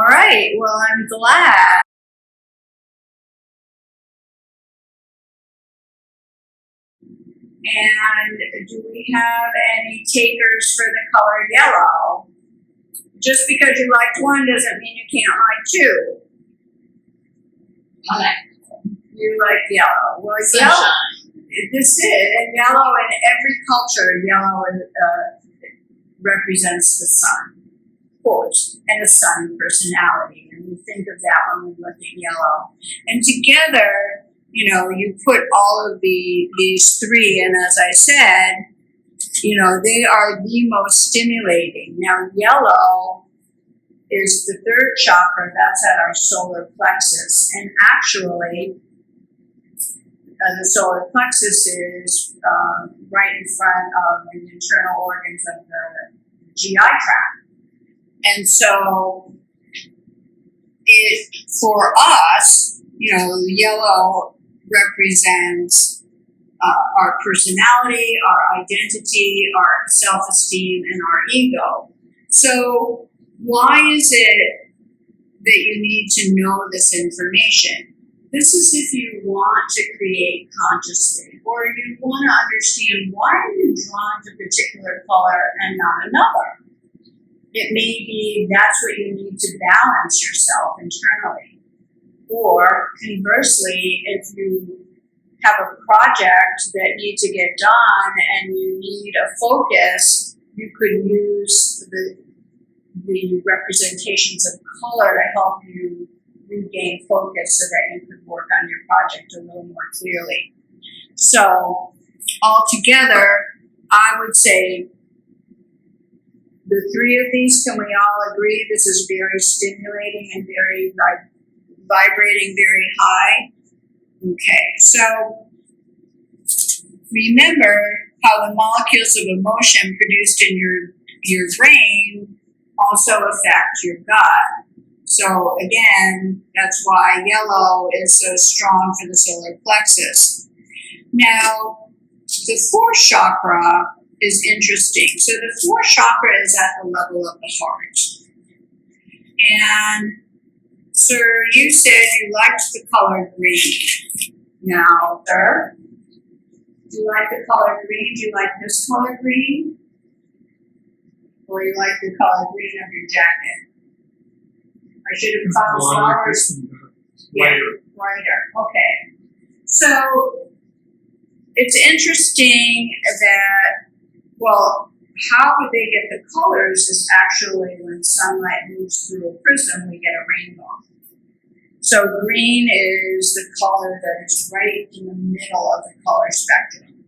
right, well, I'm glad. And do we have any takers for the color yellow? Just because you liked one doesn't mean you can't like two. I like You like yellow. Well, sunshine. yellow. This is, and yellow in every culture, yellow represents the sun, of course, and a sun personality. And we think of that when we look at yellow. And together, you know, you put all of these three, and as I said, you know, they are the most stimulating. Now, yellow is the third chakra, that's at our solar plexus. And actually, the solar plexus is right in front of the internal organs of the GI tract. And so, for us, you know, yellow represents our personality, our identity, our self-esteem, and our ego. So why is it that you need to know this information? This is if you want to create consciously, or you want to understand why are you drawn to a particular color and not another. It may be that's what you need to balance yourself internally. Or conversely, if you have a project that needs to get done and you need a focus, you could use the representations of color to help you regain focus so that you could work on your project a little more clearly. So altogether, I would say the three of these, can we all agree this is very stimulating and very vibrating very high? Okay, so remember how the molecules of emotion produced in your brain also affect your gut. So again, that's why yellow is so strong for the solar plexus. Now, the fourth chakra is interesting. So the fourth chakra is at the level of the heart. And sir, you said you liked the color green. Now, sir, do you like the color green? Do you like this color green? Or you like the color green of your jacket? I should have called the flowers. Yeah, brighter. Okay. So it's interesting that, well, how would they get the colors is actually when sunlight moves through a prism, we get a rainbow. So green is the color that is right in the middle of the color spectrum.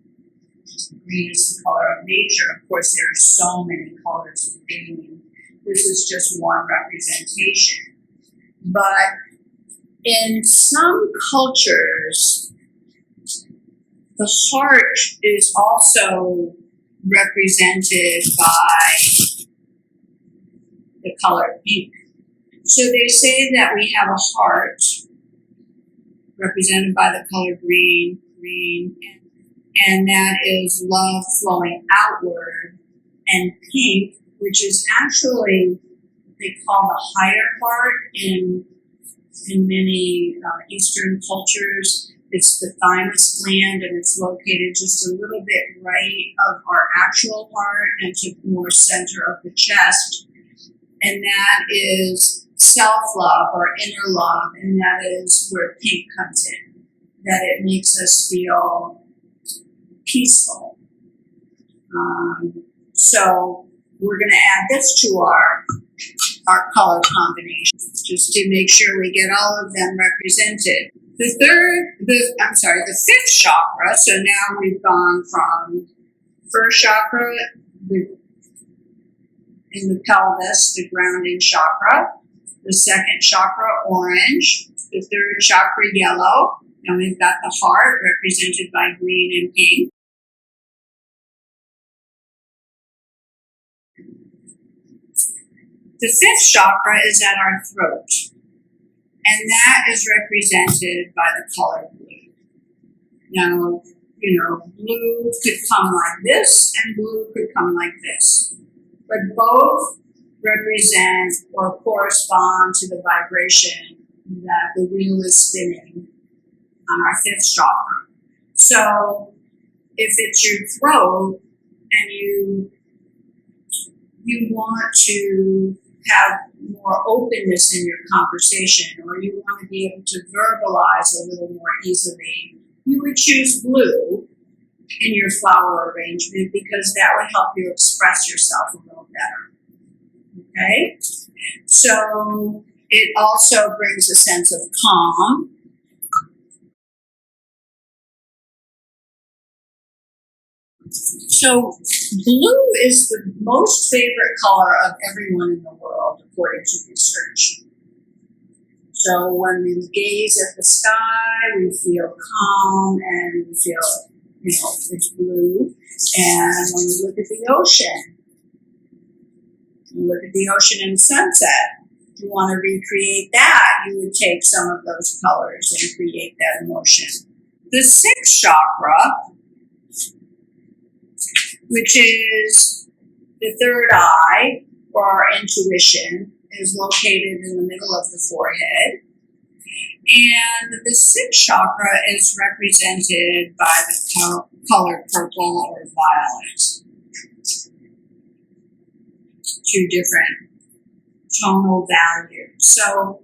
Green is the color of nature. Of course, there are so many colors of green. This is just one representation. But in some cultures, the heart is also represented by the color pink. So they say that we have a heart represented by the color green, and that is love flowing outward, and pink, which is actually they call the higher heart in many Eastern cultures. It's the thymus gland, and it's located just a little bit right of our actual heart and to more center of the chest. And that is self-love or inner love, and that is where pink comes in, that it makes us feel peaceful. So we're going to add this to our color combinations, just to make sure we get all of them represented. The fifth chakra, so now we've gone from first chakra, in the pelvis, the grounding chakra, the second chakra, orange, the third chakra, yellow, and we've got the heart represented by green and pink. The fifth chakra is at our throat, and that is represented by the color blue. Now, blue could come like this, and blue could come like this. But both represent or correspond to the vibration that the wheel is spinning on our fifth chakra. So if it's your throat and you want to have more openness in your conversation, or you want to be able to verbalize a little more easily, you would choose blue in your flower arrangement because that would help you express yourself a little better. Okay? So it also brings a sense of calm. So blue is the most favorite color of everyone in the world, according to research. So when we gaze at the sky, we feel calm and we feel, it's blue. And when we look at the ocean, and sunset, if you want to recreate that, you would take some of those colors and create that emotion. The sixth chakra, which is the third eye, or our intuition, is located in the middle of the forehead. And the sixth chakra is represented by the color purple or violet. Two different tonal values. So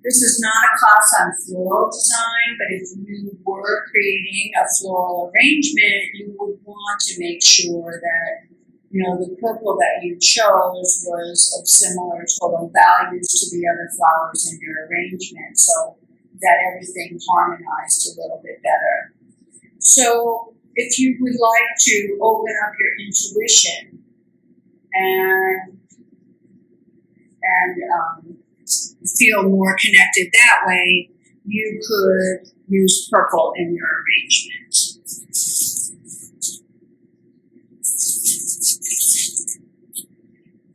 this is not a class on floral design, but if you were creating a floral arrangement, you would want to make sure that, the purple that you chose was of similar total values to the other flowers in your arrangement, so that everything harmonized a little bit better. So if you would like to open up your intuition and feel more connected that way, you could use purple in your arrangement.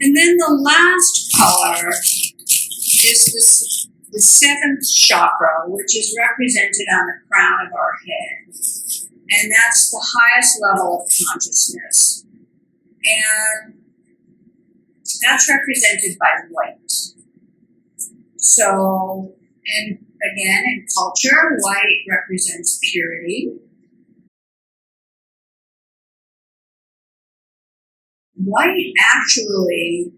And then the last color is the seventh chakra, which is represented on the crown of our head. And that's the highest level of consciousness. And that's represented by white. So, and again, in culture, white represents purity. White actually,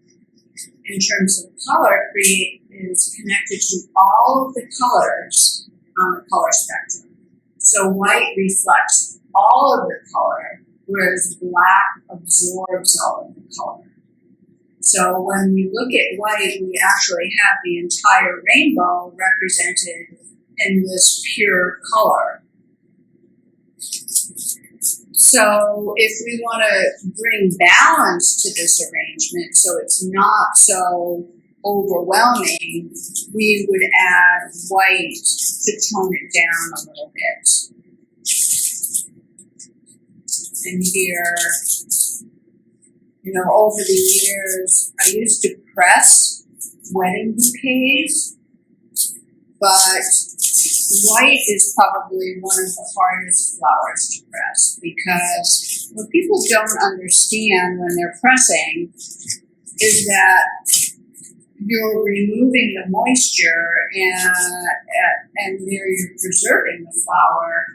in terms of color, is connected to all of the colors on the color spectrum. So white reflects all of the color, whereas black absorbs all of the color. So when we look at white, we actually have the entire rainbow represented in this pure color. So if we want to bring balance to this arrangement so it's not so overwhelming, we would add white to tone it down a little bit. And here, over the years, I used to press wedding bouquets, but white is probably one of the hardest flowers to press because what people don't understand when they're pressing is that you're removing the moisture and there you're preserving the flower,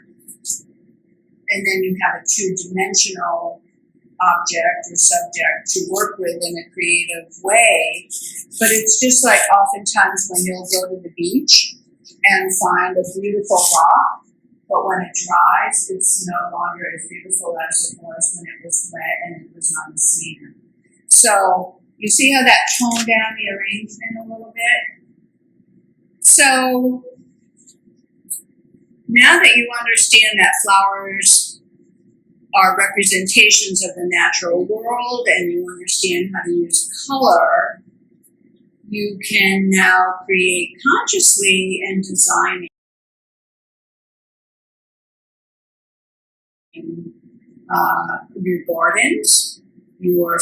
and then you have a two-dimensional object or subject to work with in a creative way. But it's just like oftentimes when you'll go to the beach and find a beautiful rock, but when it dries, it's no longer as beautiful as it was when it was wet and it was on the sand. So you see how that toned down the arrangement a little bit? So now that you understand that flowers are representations of the natural world and you understand how to use color, you can now create consciously and design your gardens, your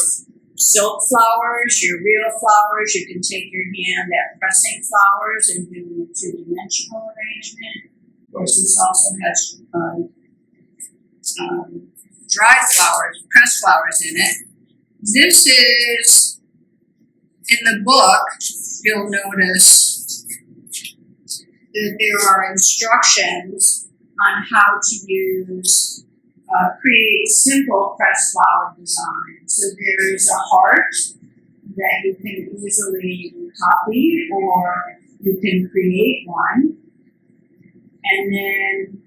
silk flowers, your real flowers. You can take your hand at pressing flowers and do a two-dimensional arrangement. Of course, this also has dried flowers, pressed flowers in it. This is In the book, you'll notice that there are instructions on how to use, create simple pressed flower design. So there's a heart that you can easily copy, or you can create one. And then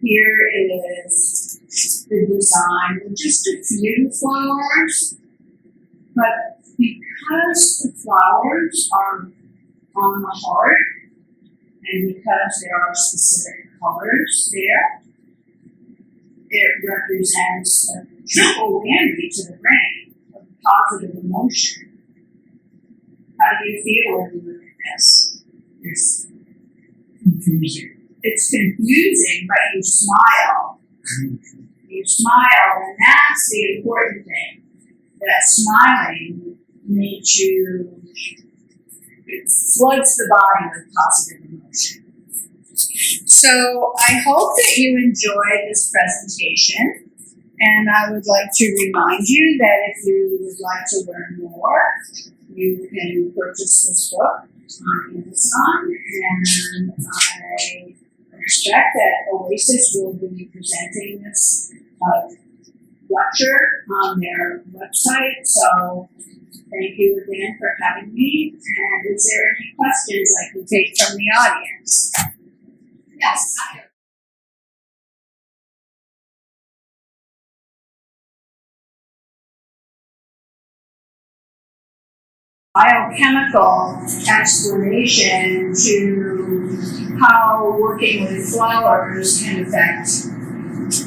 here is the design with just a few flowers. But because the flowers are on the heart, and because there are specific colors there, it represents a triple whammy to the brain of positive emotion. How do you feel when you look at this? It's confusing. It's confusing, but you smile. You smile, and that's the important thing. That smiling makes you, it floods the body with positive emotion. So I hope that you enjoyed this presentation, and I would like to remind you that if you would like to learn more, you can purchase this book on Amazon, and I expect that Oasis will be presenting this lecture on their website. So thank you again for having me. And is there any questions I can take from the audience? Yes. Biochemical explanation to how working with flowers can affect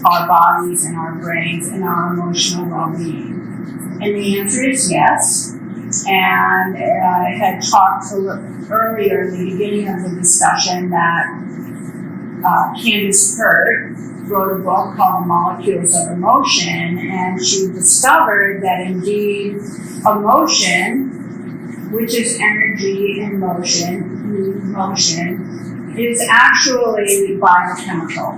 our bodies and our brains and our emotional well-being. And the answer is yes. And I had talked earlier in the beginning of the discussion that Candace Pert wrote a book called Molecules of Emotion, and she discovered that indeed emotion, which is energy in motion, is actually biochemical.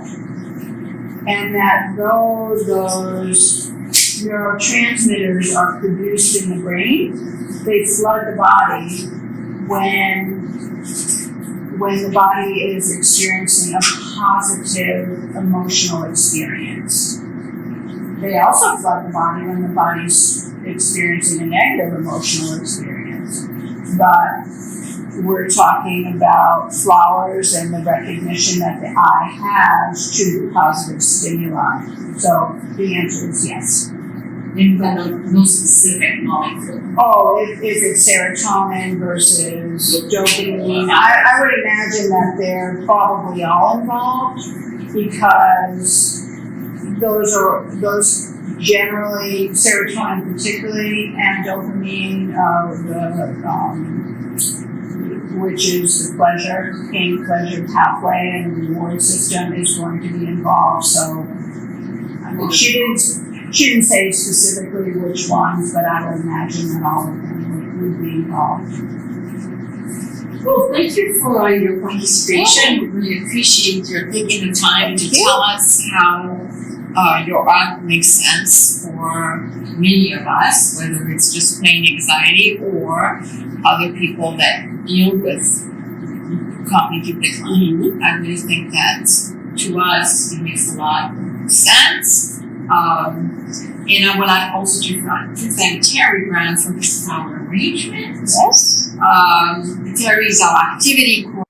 And that though those neurotransmitters are produced in the brain, they flood the body when the body is experiencing a positive emotional experience. They also flood the body when the body's experiencing a negative emotional experience. But we're talking about flowers and the recognition that the eye has to the positive stimuli. So the answer is yes. And no specific molecule. Oh, if it's serotonin versus dopamine, I would imagine that they're probably all involved, because those generally, serotonin particularly, and dopamine, which is the pain pleasure pathway, and the reward system is going to be involved. So I mean, she didn't say specifically which ones, but I would imagine that all of them would be involved. Well, thank you for your participation. We really appreciate your taking the time to tell us how your art makes sense for many of us, whether it's just plain anxiety or other people that deal with cognitive decline. I really think that to us it makes a lot of sense. And I would like also to thank Terry Brown for his flower arrangement. Yes. Terry is our activity coordinator.